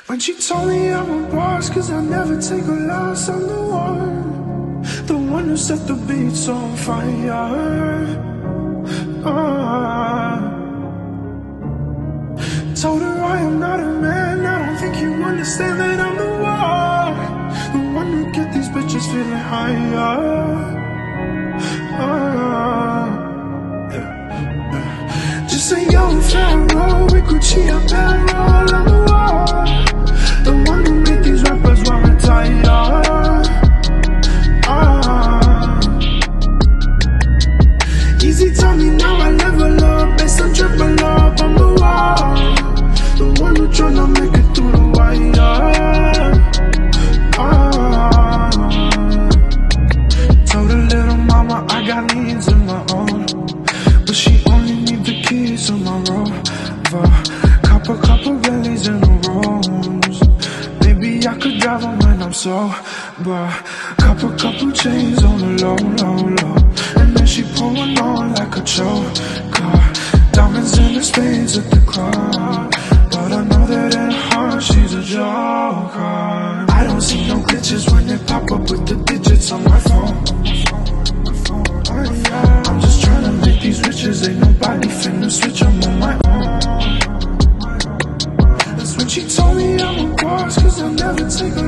When she told me I'm a boss, cause I never take a loss, I'm the one who set the beats on fire. Told her I am not a man, I don't think you understand that I'm the one who get these bitches feeling higher. Just a young pharaoh with Gucci apparel on the wall. The one who made these rappers want to retire. Easy tell me now I level up, based on triple up, I'm the one. The one who tryna make it through the wire. Told her little mama I got needs of my own, but she only need the keys to my Rover. Couple bellies in a rose. Maybe I could drive them when I'm sober. Couple chains on the low. And then she pulling on like a choker. Diamonds in the spades at the club, but I know that in her heart she's a joker. I don't see no glitches when they pop up with the digits on my phone. I'm just tryna make these riches, ain't nobody finna switch, I'm on my own. That's when she told me I'm a boss, cause I never take a